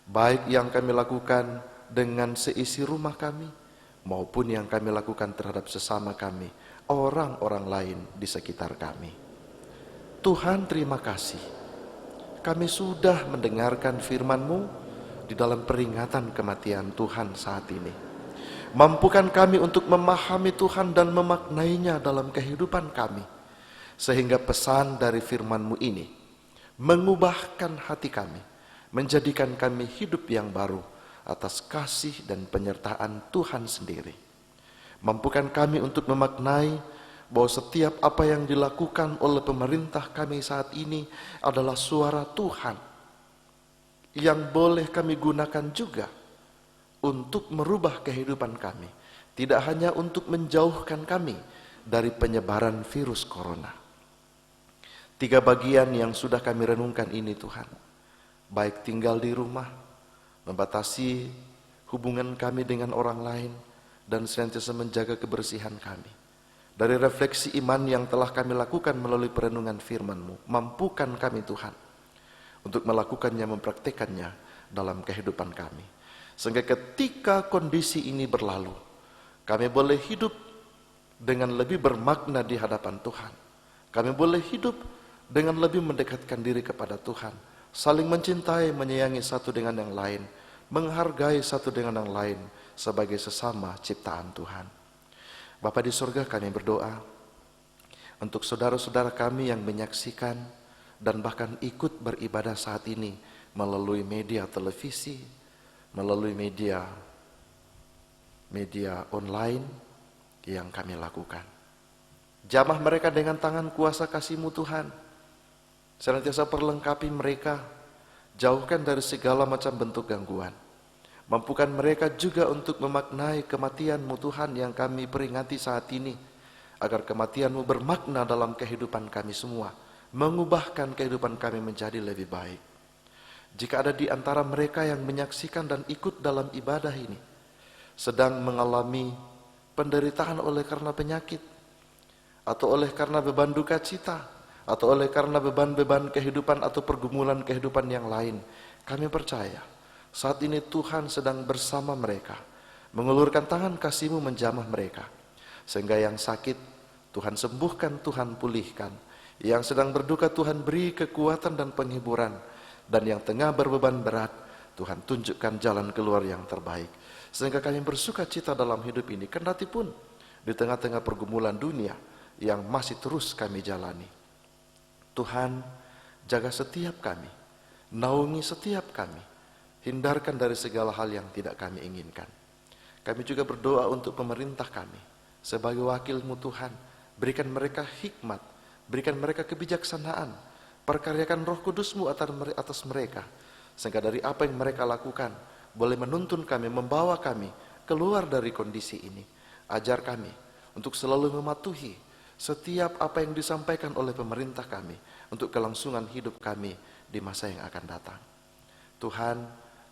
Baik yang kami lakukan dengan seisi rumah kami, maupun yang kami lakukan terhadap sesama kami, orang-orang lain di sekitar kami. Tuhan, terima kasih. Kami sudah mendengarkan firman-Mu di dalam peringatan kematian Tuhan saat ini. Mampukan kami untuk memahami Tuhan dan memaknainya dalam kehidupan kami, sehingga pesan dari firman-Mu ini mengubahkan hati kami, menjadikan kami hidup yang baru atas kasih dan penyertaan Tuhan sendiri. Mampukan kami untuk memaknai bahwa setiap apa yang dilakukan oleh pemerintah kami saat ini adalah suara Tuhan yang boleh kami gunakan juga untuk merubah kehidupan kami, tidak hanya untuk menjauhkan kami dari penyebaran virus corona. 3 bagian yang sudah kami renungkan ini Tuhan, baik tinggal di rumah, membatasi hubungan kami dengan orang lain, dan senantiasa menjaga kebersihan kami. Dari refleksi iman yang telah kami lakukan melalui perenungan firman-Mu, mampukan kami Tuhan untuk melakukannya, mempraktekannya dalam kehidupan kami. Sehingga ketika kondisi ini berlalu, kami boleh hidup dengan lebih bermakna di hadapan Tuhan. Kami boleh hidup dengan lebih mendekatkan diri kepada Tuhan, saling mencintai, menyayangi satu dengan yang lain, menghargai satu dengan yang lain sebagai sesama ciptaan Tuhan. Bapa di surga, kami berdoa untuk saudara-saudara kami yang menyaksikan dan bahkan ikut beribadah saat ini melalui media televisi, melalui media online yang kami lakukan. Jamah mereka dengan tangan kuasa kasih-Mu Tuhan, senantiasa perlengkapi mereka, jauhkan dari segala macam bentuk gangguan. Mampukan mereka juga untuk memaknai kematian-Mu Tuhan yang kami peringati saat ini, agar kematian-Mu bermakna dalam kehidupan kami semua, mengubahkan kehidupan kami menjadi lebih baik. Jika ada di antara mereka yang menyaksikan dan ikut dalam ibadah ini, sedang mengalami penderitaan oleh karena penyakit, atau oleh karena beban duka cita, atau oleh karena beban-beban kehidupan atau pergumulan kehidupan yang lain, kami percaya saat ini Tuhan sedang bersama mereka, mengulurkan tangan kasih-Mu menjamah mereka, sehingga yang sakit Tuhan sembuhkan, Tuhan pulihkan, yang sedang berduka Tuhan beri kekuatan dan penghiburan, dan yang tengah berbeban berat Tuhan tunjukkan jalan keluar yang terbaik, sehingga kami bersuka cita dalam hidup ini, kendati pun di tengah-tengah pergumulan dunia yang masih terus kami jalani. Tuhan, jaga setiap kami, naungi setiap kami, hindarkan dari segala hal yang tidak kami inginkan. Kami juga berdoa untuk pemerintah kami, sebagai wakil-Mu Tuhan, berikan mereka hikmat, berikan mereka kebijaksanaan, perkaryakan Roh Kudus-Mu atas mereka, sehingga dari apa yang mereka lakukan boleh menuntun kami, membawa kami keluar dari kondisi ini. Ajar kami untuk selalu mematuhi setiap apa yang disampaikan oleh pemerintah kami untuk kelangsungan hidup kami di masa yang akan datang. Tuhan,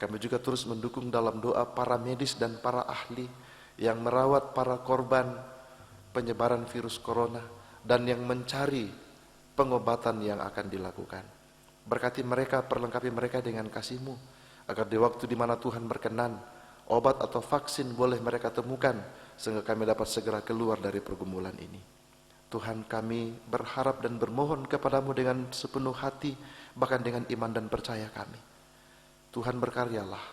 kami juga terus mendukung dalam doa para medis dan para ahli yang merawat para korban penyebaran virus corona dan yang mencari pengobatan yang akan dilakukan. Berkati mereka, perlengkapi mereka dengan kasih-Mu, agar di waktu di mana Tuhan berkenan, obat atau vaksin boleh mereka temukan, sehingga kami dapat segera keluar dari pergumulan ini. Tuhan, kami berharap dan bermohon kepada-Mu dengan sepenuh hati, bahkan dengan iman dan percaya kami. Tuhan, berkaryalah,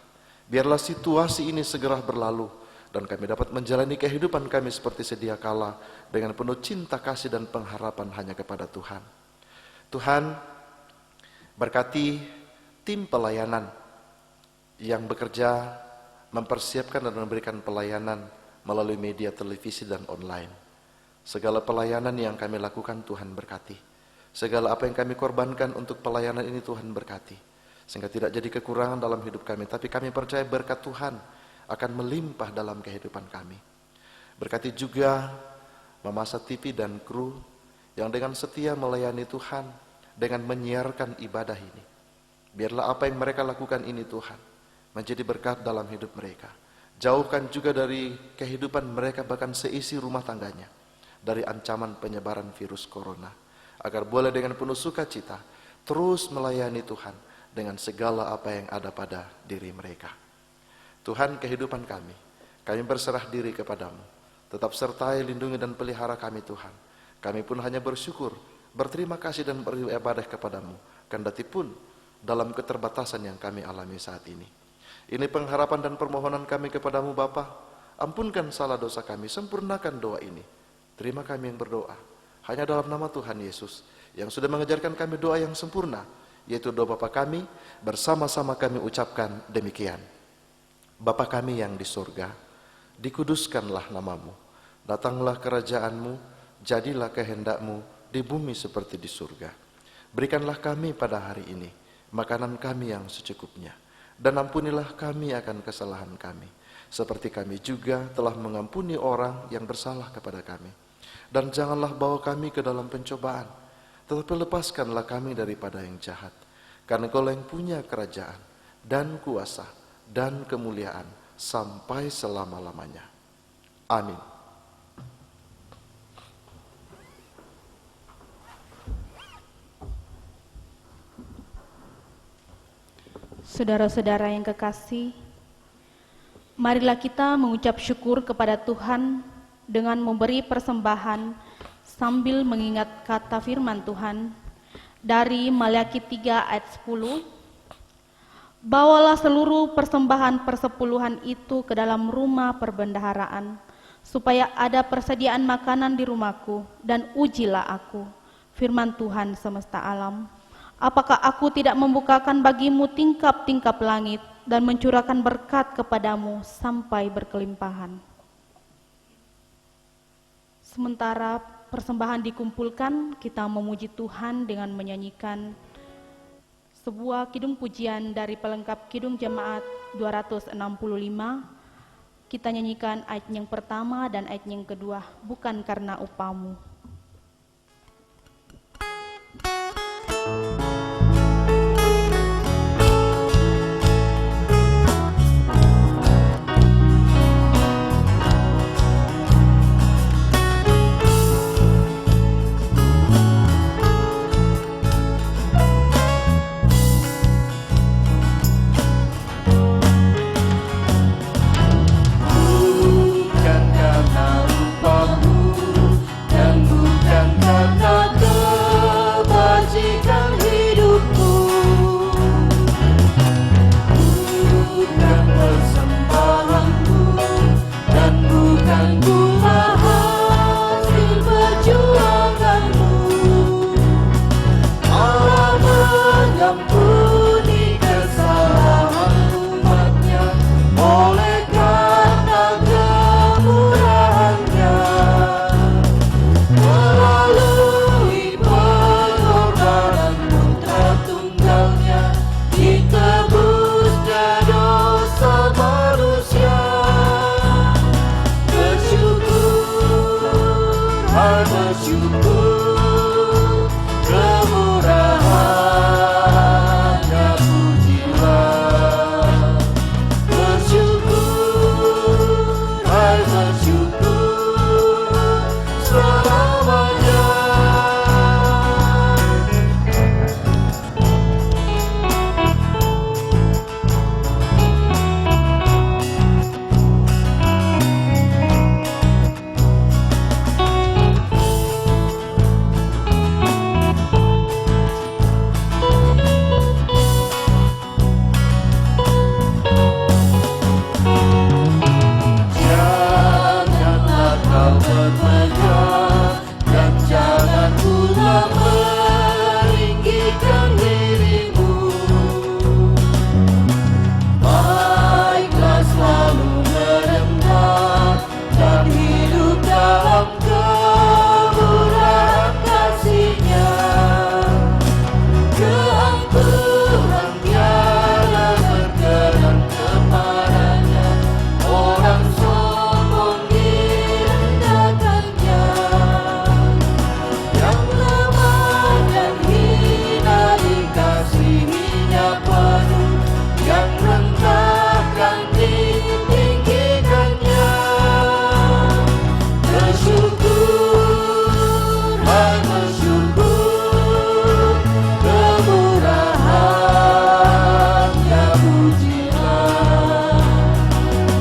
biarlah situasi ini segera berlalu, dan kami dapat menjalani kehidupan kami seperti sedia kala, dengan penuh cinta kasih dan pengharapan hanya kepada Tuhan. Tuhan, berkati tim pelayanan yang bekerja mempersiapkan dan memberikan pelayanan melalui media televisi dan online. Segala pelayanan yang kami lakukan Tuhan berkati. Segala apa yang kami korbankan untuk pelayanan ini Tuhan berkati, sehingga tidak jadi kekurangan dalam hidup kami, tapi kami percaya berkat Tuhan akan melimpah dalam kehidupan kami. Berkati juga Mamasa TV dan kru yang dengan setia melayani Tuhan dengan menyiarkan ibadah ini. Biarlah apa yang mereka lakukan ini Tuhan menjadi berkat dalam hidup mereka. Jauhkan juga dari kehidupan mereka, bahkan seisi rumah tangganya, dari ancaman penyebaran virus corona, agar boleh dengan penuh sukacita terus melayani Tuhan dengan segala apa yang ada pada diri mereka. Tuhan, kehidupan kami berserah diri kepada-Mu. Tetap sertai, lindungi dan pelihara kami Tuhan. Kami pun hanya bersyukur, berterima kasih dan beribadah kepada-Mu, kendati pun dalam keterbatasan yang kami alami saat ini. Ini pengharapan dan permohonan kami kepada-Mu Bapa. Ampunkan salah dosa kami, sempurnakan doa ini. Terima kami yang berdoa hanya dalam nama Tuhan Yesus yang sudah mengajarkan kami doa yang sempurna, yaitu doa Bapa kami. Bersama-sama kami ucapkan demikian. Bapa kami yang di surga, dikuduskanlah nama-Mu, datanglah kerajaan-Mu, jadilah kehendak-Mu di bumi seperti di surga. Berikanlah kami pada hari ini makanan kami yang secukupnya, dan ampunilah kami akan kesalahan kami, seperti kami juga telah mengampuni orang yang bersalah kepada kami. Dan janganlah bawa kami ke dalam pencobaan, tetapi lepaskanlah kami daripada yang jahat. Karena Engkau yang punya kerajaan dan kuasa dan kemuliaan sampai selama-lamanya. Amin. Saudara-saudara yang kekasih, marilah kita mengucap syukur kepada Tuhan dengan memberi persembahan sambil mengingat kata firman Tuhan dari Maliaki 3 ayat 10. Bawalah seluruh persembahan persepuluhan itu ke dalam rumah perbendaharaan, supaya ada persediaan makanan di rumahku, dan ujilah aku, firman Tuhan semesta alam. Apakah aku tidak membukakan bagimu tingkap-tingkap langit dan mencurahkan berkat kepadamu sampai berkelimpahan. Sementara persembahan dikumpulkan, kita memuji Tuhan dengan menyanyikan sebuah kidung pujian dari pelengkap Kidung Jemaat 265. Kita nyanyikan ayat yang pertama dan ayat yang kedua, bukan karena upamu. hai bersyukur, kemurahan-Nya pujilah. Bersyukur, hai bersyukur, selamanya. Janganlah kau bermegah dan jangan pula meninggikan dirimu. Baiklah selalu merendah dan hidup dalam kemurahan kasih-Nya. Keangkuhan tiada berkenan kepadanya, orang sombong direndahkannya. Yang lemah dan hina dikasihi-Nya penuh, yang rendahkan ditinggikannya. Bersyukur, hai bersyukur, kemurahan-Nya pujilah.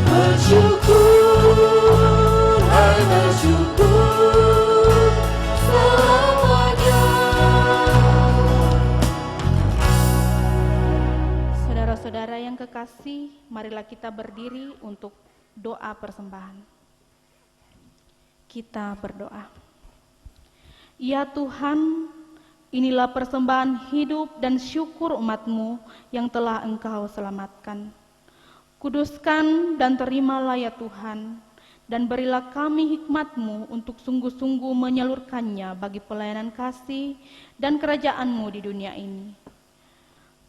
Bersyukur, hai bersyukur, selamanya. Saudara-saudara yang kekasih, marilah kita berdiri untuk doa persembahan. Kita berdoa. Ya Tuhan, inilah persembahan hidup dan syukur umat-Mu yang telah Engkau selamatkan. Kuduskan dan terimalah ya Tuhan, dan berilah kami hikmat-Mu untuk sungguh-sungguh menyalurkannya bagi pelayanan kasih dan kerajaan-Mu di dunia ini.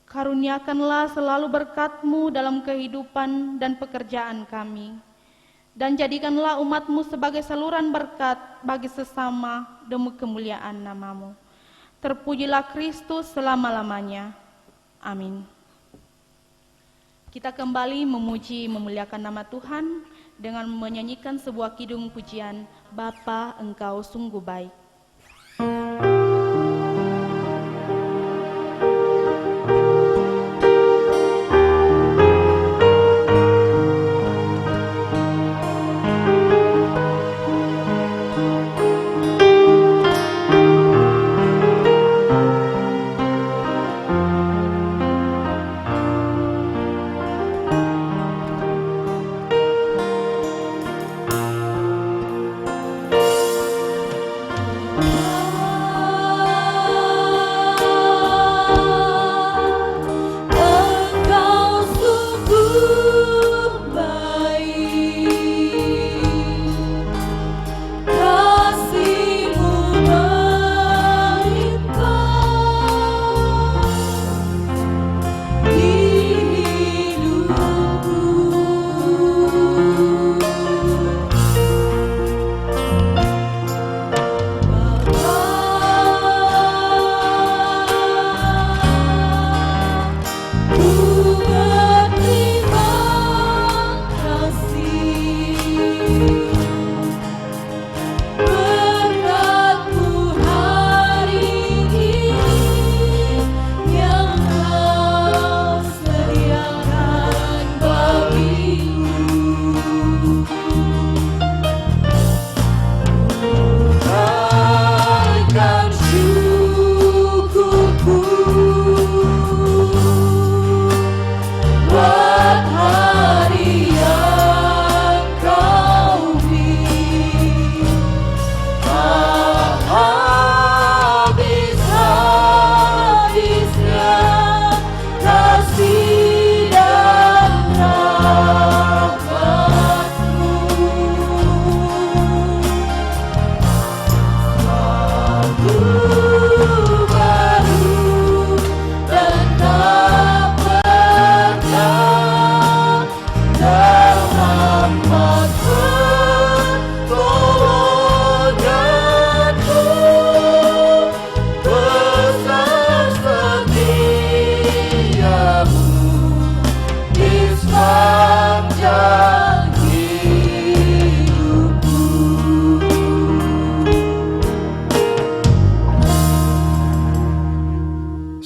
Karuniakanlah selalu berkat-Mu dalam kehidupan dan pekerjaan kami, dan jadikanlah umat-Mu sebagai saluran berkat bagi sesama demi kemuliaan nama-Mu. Terpujilah Kristus selama-lamanya. Amin. Kita kembali memuji memuliakan nama Tuhan dengan menyanyikan sebuah kidung pujian, Bapa Engkau sungguh baik.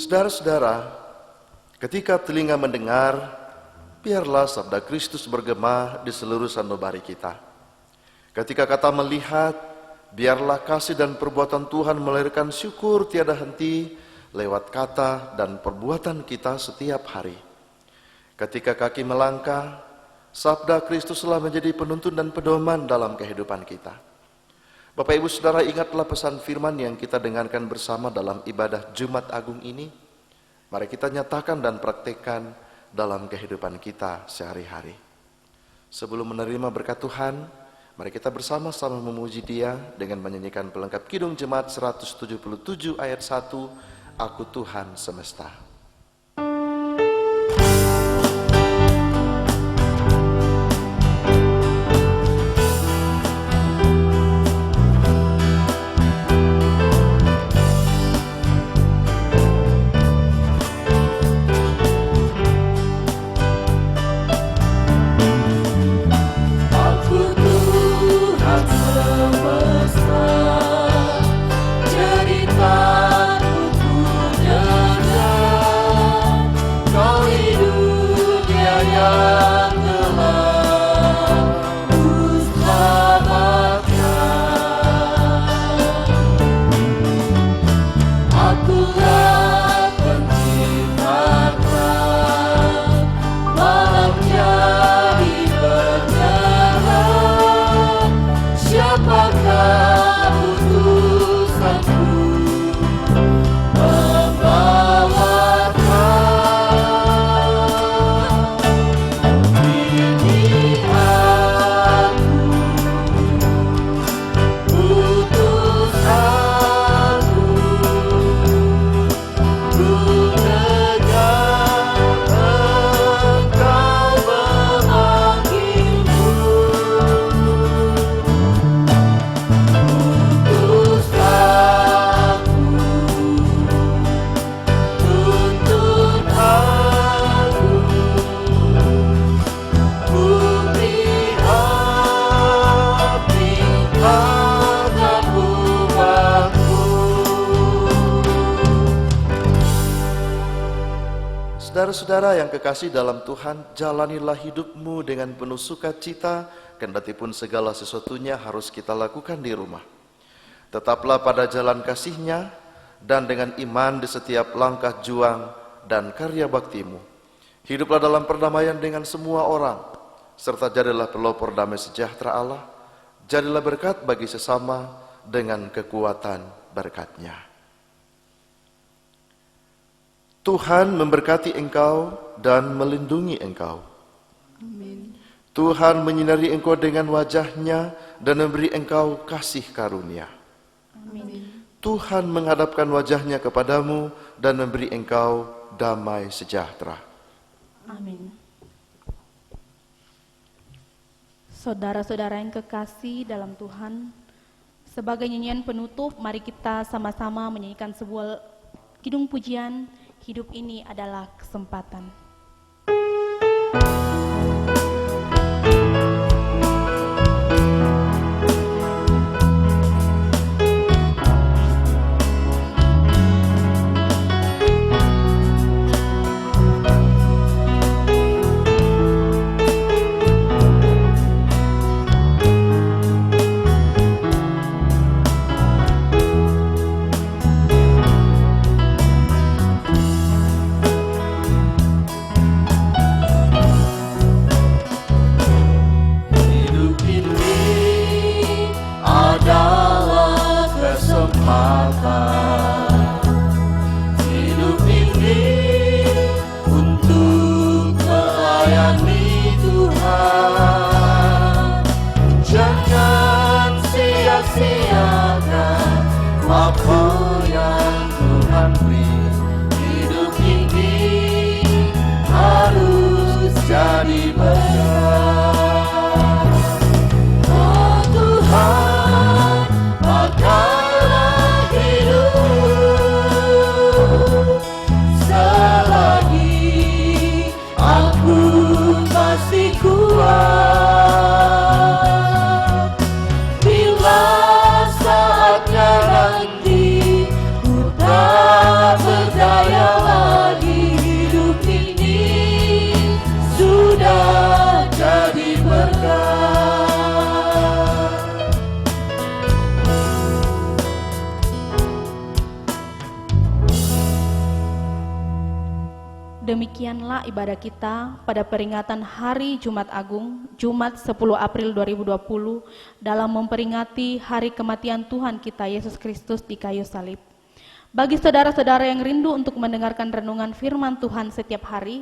Saudara-saudara, ketika telinga mendengar, biarlah sabda Kristus bergema di seluruh sanubari kita. Ketika kata melihat, biarlah kasih dan perbuatan Tuhan melahirkan syukur tiada henti lewat kata dan perbuatan kita setiap hari. Ketika kaki melangkah, sabda Kristuslah menjadi penuntun dan pedoman dalam kehidupan kita. Bapak Ibu Saudara, ingatlah pesan firman yang kita dengarkan bersama dalam ibadah Jumat Agung ini. Mari kita nyatakan dan praktekkan dalam kehidupan kita sehari-hari. Sebelum menerima berkat Tuhan, mari kita bersama-sama memuji Dia dengan menyanyikan pelengkap Kidung Jemaat 177 ayat 1, Aku Tuhan Semesta. Saudara-saudara yang kekasih dalam Tuhan, jalanilah hidupmu dengan penuh sukacita, kendati pun segala sesuatunya harus kita lakukan di rumah. Tetaplah pada jalan kasih-Nya, dan dengan iman di setiap langkah juang dan karya baktimu. Hiduplah dalam perdamaian dengan semua orang, serta jadilah pelopor damai sejahtera Allah. Jadilah berkat bagi sesama dengan kekuatan berkat-Nya. Tuhan memberkati engkau dan melindungi engkau. Amin. Tuhan menyinari engkau dengan wajah-Nya dan memberi engkau kasih karunia. Amin. Tuhan menghadapkan wajah-Nya kepadamu dan memberi engkau damai sejahtera. Amin. Saudara-saudara yang kekasih dalam Tuhan, sebagai nyanyian penutup, mari kita sama-sama menyanyikan sebuah kidung pujian, Hidup Ini Adalah Kesempatan. Demikianlah ibadah kita pada peringatan Hari Jumat Agung, Jumat 10 April 2020, dalam memperingati hari kematian Tuhan kita Yesus Kristus di kayu salib. Bagi saudara-saudara yang rindu untuk mendengarkan renungan firman Tuhan setiap hari,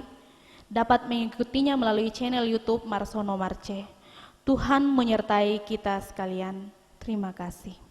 dapat mengikutinya melalui channel YouTube Marsono Marce. Tuhan menyertai kita sekalian. Terima kasih.